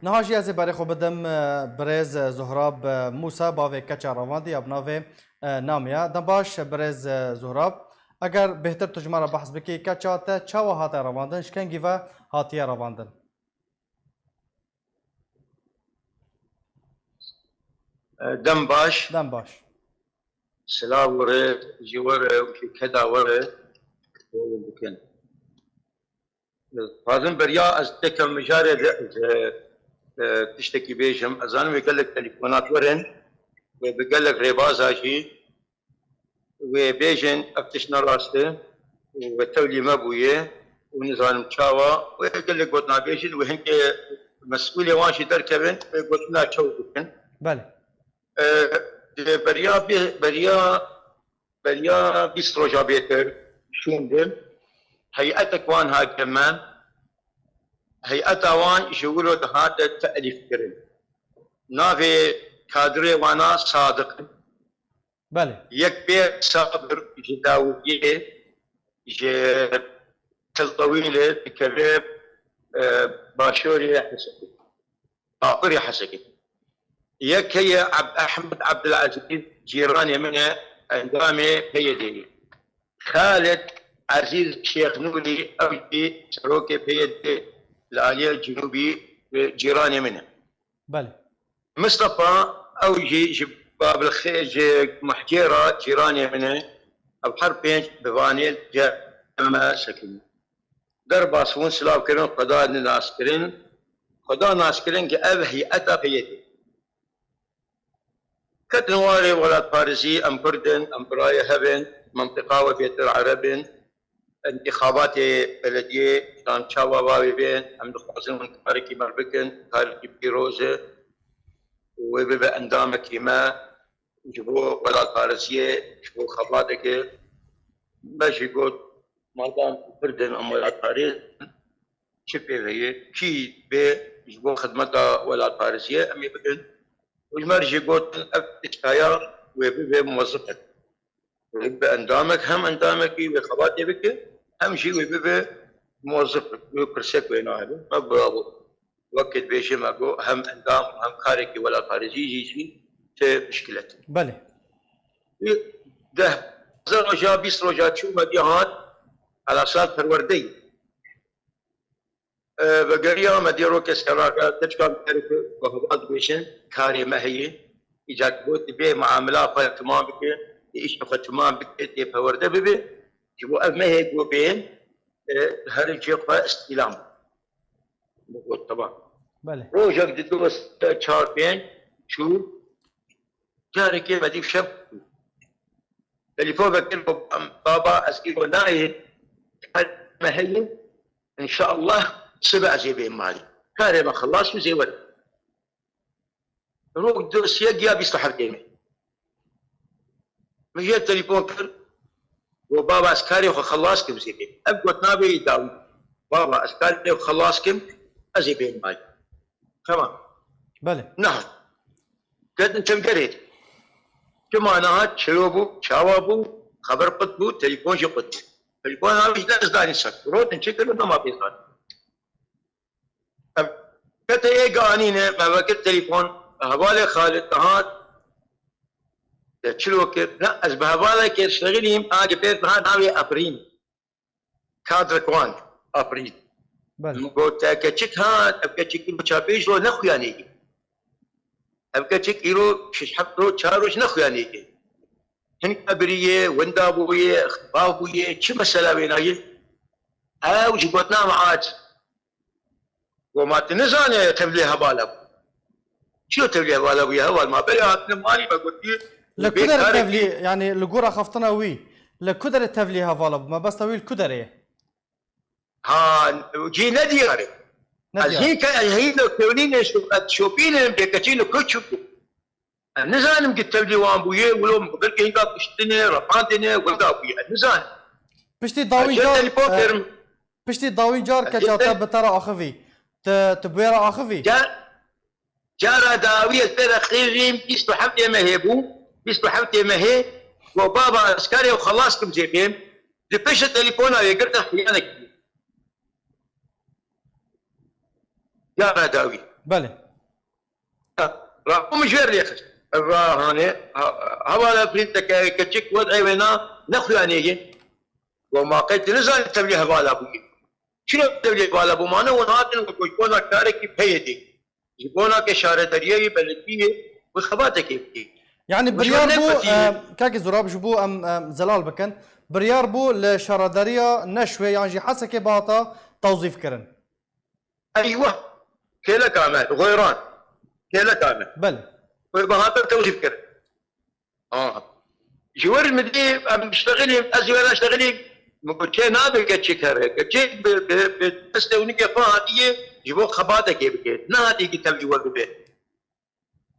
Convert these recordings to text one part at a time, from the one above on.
نهاجی از برای خو بدم برز زهراب موسى باوی کچا رواندی ابناوی نامیا دنباش برز زهراب اگر بهتر تجمه را بحث بکی کچا تا چاوا هاتا رواندن شکنگی و هاتیا رواندن دنباش سلا وره جوره وكي كدا وره وكن فازم بريا از تكم مجاري تشتكي بيجم ازان ويقول لك تليفونات ورن وبيقول لك ريبازا شي وبيجن اكتشنا راسته وتولي مبويه ونظام تشاوا ويقول لك قلنا بيجن وهنك مسؤوليه واشي تركبن قلنا تشو بكن بله بريا بيستروجا بيتر شوندم هيئتك وان هاي كمان هيئتا وان يشغلوا دهات التأليف كرن نافي كادري وانا صادق بله يك بي صابر جداوية جي طويلة كريب باشوري حسكي باقري حسكي يك هي احمد عبد العزيز جيراني منها اندامي بيدي خالد عزيز شيخ نولي اوجي سروكي بيدي الاليه الجنوبي جيراني منها بله مصطفى اوجي باب الخيج محجيره جيراني منها بحربين بفانيل جامع سكن دربا سون سلاو كرن قضاء ناسكرين قضاء ناسكرين كأب هيئتا بيدي كتنواري ولاد فارسي ام كردن ام برايه هبن منطقه وبيت العرب انتخابات بلديه كان شاوا باوي بين ام دخوزن من كاركي مربكن كاركي بيروزه وبيبقى اندام كيما جبو ولاد فارسيه جبو خباتك باش يقول مادام كردن ام ولاد فارس شبه هي كي بي جبو خدمتها ولاد فارسيه ام يبقى والمرجي قلت اشتايا ويبي موظفك ويبقى اندامك هم اندامك وخباتي بك هم شيء ويبي موظفك ويكرسك ويناهل ما برافو وقت بيشي ما قو هم اندام هم خارجي ولا خارجي يجي في مشكلته بله ده زرجا 20 رجا شو مديهات على اساس فروردي بقرية مديرو كسكراكا تشكال تعرف وهبات بيشن كاري ما هي إجاك بوت بي معاملات فتمان بك إيش فتمان بك تي فورده بي جبو ما هي جو بين هرجي استلام بقول طبعا بله روجك ددوس تشار بين شو جاري كي بدي شب تليفون بكر بابا اسكيكو نايد ما هي ان شاء الله 7 زي مالي كان ما خلاص زي ولد روح درس يا بيصلح ديمي مجي التليفون كر وبابا اسكاري وخلاص كم زي بين ابقى نابي داوي بابا اسكاري وخلاص كم ازي بين مالي تمام بله نعم قد انت قريت كما انا شروبو شاوابو خبر قطبو تليفون شو قطبو تليفون انا مش دارس داني سك روت نشكل ما بيصير كتا ايه قانينه ما وقت تليفون هبالي خالد تهات تشلو كيف لا از بهبالي كيف شغلهم اجي بيت هاد ناوي ابرين كادر كوان ابرين بله قلت كتشك هات ابقى تشك مشابيش لو نخو يعني ابقى تشك يرو شش حطو تشاروش نخو يعني هنك ابريه وندابويه بابويه شو مسألة بيناي او جبتنا معاج وما تنزاني تبليها بالك شو تبليها بالك ويا هو ما بيعتنا مالي بقول لكدر التفلي يعني لقورا خفتنا وي لكدر التفلي هفالب ما بس تويل كدر ها جي ندياري هي لو كونين شوبين بكتين كوتشو نزان قلت تبلي وان بويه ولو بقول كي يبقى بشتني رفعتني ولا بويه نزان بشتي ضاوي جار بشتي ضاوي جار كجاتا بترى اخفي تبويرا اخفي جارة داوية ترى خيرين بيستو حمتي مهيبو بيستو حمتي مهي وبابا عسكري وخلاصكم جيبين لبش التليفون يقرد احيانك جارة داوي بله راهو مش غير يخش هاني هوا بريد كتشك وضعي وينا نخو يعني وما قلت نزل تبليه بالا ابوي شنو تبليه بالا ابو مانا وناتن وكونا كاركي بهيدي يبونا كشاره دريه بلديه وخباتك كيف يعني بريار بو كاكي زراب جبو ام زلال بكن بريار بو لشرادريا نشوي يعني جي حسكي باطا توظيف كرن ايوه كلا كامل غيران كلا كامل بل بهذا توظيف كرن جوار المدري اشتغلي ازوال اشتغلي مقول شيء نابل كتشي كره كتشي بتستوني كفايه جبو خباته كيف نادي كتب جوار البيت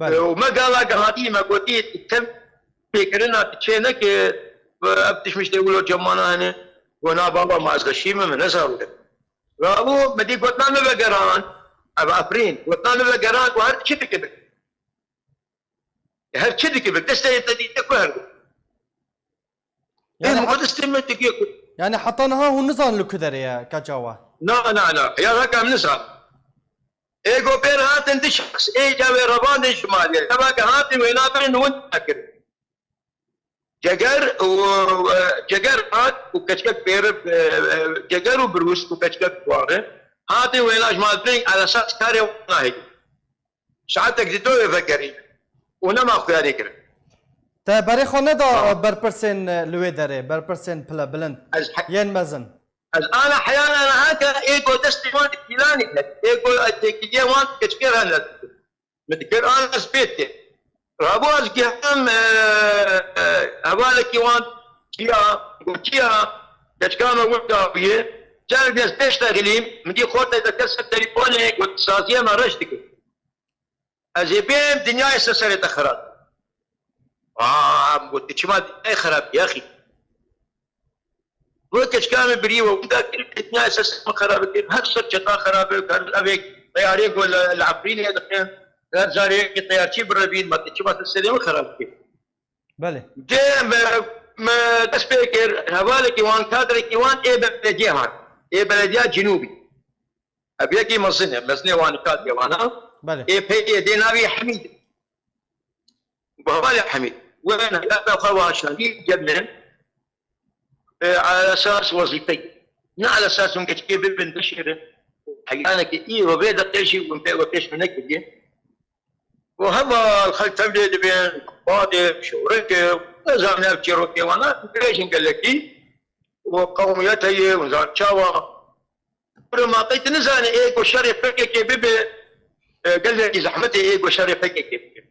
وما قال هذه ما قلت تم فكرنا تشينا كي ابتش مش تقولوا جمانا هنا وانا بابا ما ازغشيمه من نزار راهو مدي قلت لنا بقران ابا افرين قلت لنا بقران وهر كذا كذا هر كذا كذا تستهي تدي تكوهر يعني قد استمت كيكو يعني حطيناها هو نزان لكذا يا كاجاوا لا يا رقم نزان ايجو بين هاتن دي شخص اي جاوي ربان دي شمالي تباك هاتن وينابرن وانت اكر جگر هات وكشكك بيرب جگر وبروس وكشكك واره هاتن ويناش مالبرين على اساس كاري وناهي ساعتك زيتو يفكري ونما اخواني كر تا بريخو ندا بربرسن لويدري بربرسن بلا بلند ين مزن الان احيانا انا هكا ايجو دستيوان فلاني ايجو اتكيدي وان كشكر هنا متكر انا سبيتي رابوز كيهم هوالك يوان كيا كشكامه ودا بيه جال بيس بيشتغلين مدي خوته تكسر تليفوني قلت سازيه ما رشتك ازيبين دنيا سسرت اخرات قلت شو ما اي خراب يا اخي وكش كامل بريوه وذاك الدنيا اساس خراب هكسر شطا خراب ابيك طيارين ولا العفرين دحين غير زاري طيار شي بربين ما تشوف السليم خراب كيف بله جاء ما تسبيكر هوالك يوان كادر يوان اي بلديات اي بلديات جنوبي ابيكي مصنع وان كادر وانا بله اي بي ديناري حميد وهوالي حميد وين هذا خواشنا جبنا على اساس وظيفي لا على اساس انك كيف بنتشر احيانا كثير وبيد قيشي وكيش منك وهذا الخلق تمديد بين قادم شورك نظام نفسي روكي وانا ليش قال لك وقوميتي ونظام شاوا ما قلت نزان ايكو شرف فكك بيبي قال لك زحمتي ايكو شرف فكك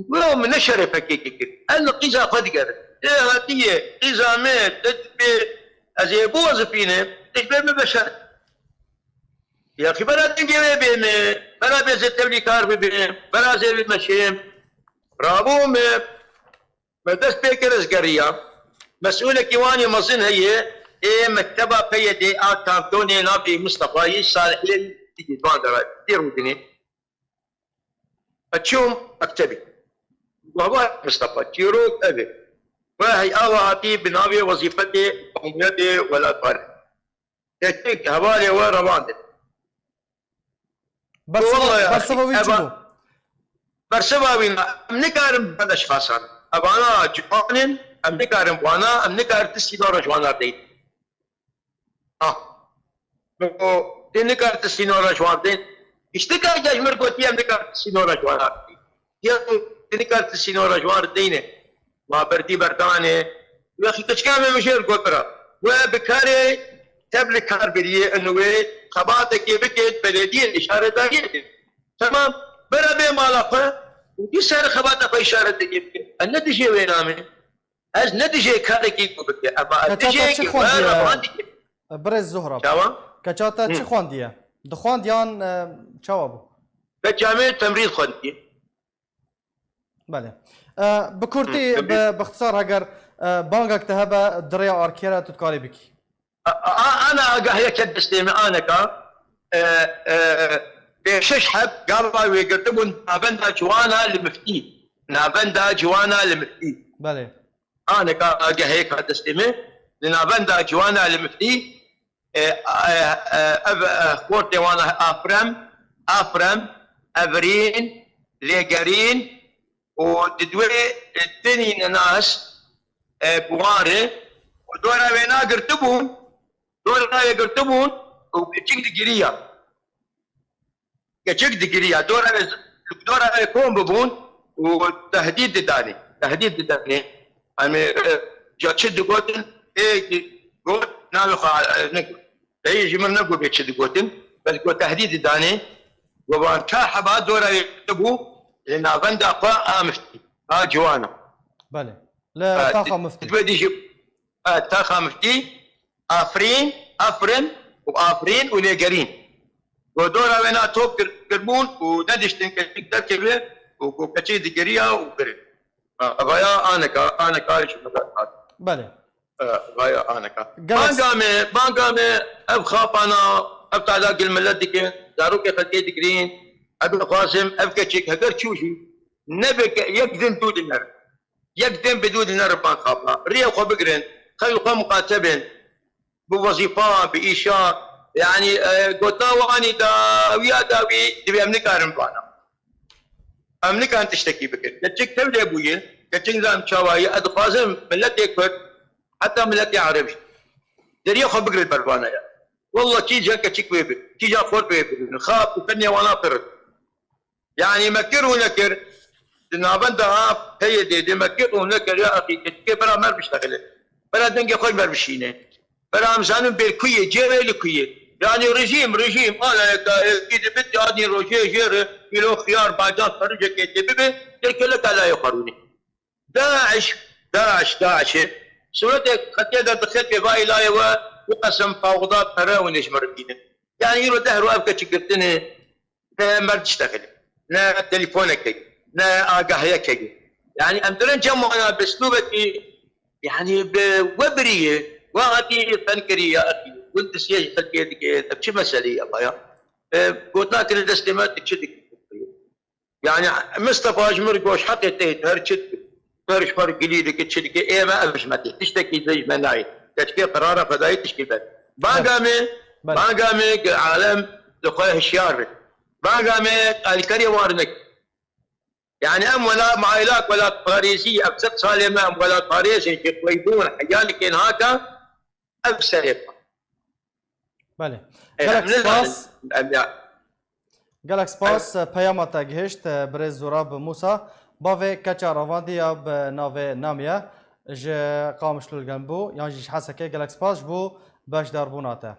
ولو من الشرف فكك انا قيزا قدقر هاتيه قيزا ميت تتبي ازيبو وظفينه تشبه ببشر يا اخي بلا تنجي بيني بلا بيزت تبلي كار بيني بلا زي المشيم رابو ما دس بيكرز قريه مسؤولة كيواني مظن هي ايه مكتبه بيدي كانتوني نابي مصطفى صالح لي تيجي باندرا كثير مدني اتشوم اكتبي وهو مصطفى تيروك ابي وهي اواتي بنابي وظيفتي قوميتي ولا فرق تكتيك هوالي ورواندي برسبابين امنكارم هذا شخصان ابانا جوانن امنكارم وانا امنكار تسينور جوانا دي تنكار تسينور جوان دي اشتكار جاجمر قوتي امنكار تسينور جوانا دي يا تنكار تسينور جوان دينه ما بردي بردانه يا اخي كشكامه مشير قطره وبكاري تبلك كار بريه انه خباتك بكت بلديه الاشاره دايره تمام برا مالقه ودي سر خباته في اشاره تجيب النتيجه وين عامل از نتيجه كاركي بك اما النتيجه برز زهره تمام كچاتا چی خواندیه دخواندیان جوابو بجامع تمريض خواندي بله بكورتي باختصار اگر بانكك تهبه دريا اركيرا تتكاري بكي انا هيك تستمع انا كا ششحب قالوا ويقدمون نابندا جوانا لمفتي نابندا جوانا لمفتي بله انا كا هيك تستمع لنابندا جوانا لمفتي كورتي وانا افرم افرين ليجرين وددوي التني ناس بواره ودورا بينا قرتبون دورا يقرتبون وكتشك دقيريا كتشك دقيريا دورا يكون ببون وتهديد داني تهديد داني أنا جاتشد قوتن إيه قوت نالخا نقول يجي من نقول بيتشد قوتن بس قوت تهديد داني وبان كاحبا دورا يكتبوا لأن بند أقوى مفتي جوانا بله لا طاقة مفتي بدي يجيب طاقة مفتي أفرين وآفرين وليجرين ودورا بينا توب كربون وندشتن كتير كبير وكتير دقيقة وكرب غايا أنا كارش بله غايا أنا بانقامي أبخاف أنا أبتع ذاك الملت ديك داروك خلقي دقرين أبي قاسم أبكتشيك هكذا تشوشي نبك يقدم دود النار يقدم بدود النار بانخافنا ريا خو بقرن خلقوا مقاتبين بوظيفة بإيشاء يعني قلتا واني داوية داوي تبي أمريكا رمبانا أمريكا أنت تشتكي بكر كتشك تبدي أبوي كتشك زام شواية أدقازم ملتي كفر حتى ملتي عربي دريا خو بقر البربانا يا والله تيجي كتشك ويبر تيجي أخور ويبر نخاف وكني وانا فرد يعني مكر ونكر نابندها هي دي مكر ونكر يا أخي كتشك برا مر بيشتغل برا دنجي خوي مر بشينه برا مزانم بالكوية جيري الكوية يعني رجيم انا اذا بدي ادني روجي جير كيلو خيار بعدين خرج كتبه تلك لك لا يقروني داعش سورتك خطيده دخلت في باي لا وقسم فوضى تراون ايش مرتين يعني يرو دهر ابك تشكرتني ما تشتغل لا تليفونك لا اقهيك يعني امدرن جمع انا باسلوبك يعني بوبريه وغادي تنكري يا اخي وانت سياج خلقيتك بشي مسألة يا بايا قلت لك الاستماع تشدك يعني مصطفى اجمر قوش حتى تيت هرشت فرش فرق جديد تشدك ايه ما ابش متى تشتكي زي مناي تشكي قراره فداي تشكي باقامي عالم لقاه الشيار باقامي الكري وارنك يعني ام ولا معايلات ولا باريسي ابسط سالمه ولا باريسي يقيدون حيالك ان هكا ابسط بله گلک سپاس پیامت گهشت برز زوراب موسى باوی کچا رواندی اب ناوی نامیا ج قامشلو الجنبو يعني حسكي گلک سپاس بو باش داربوناته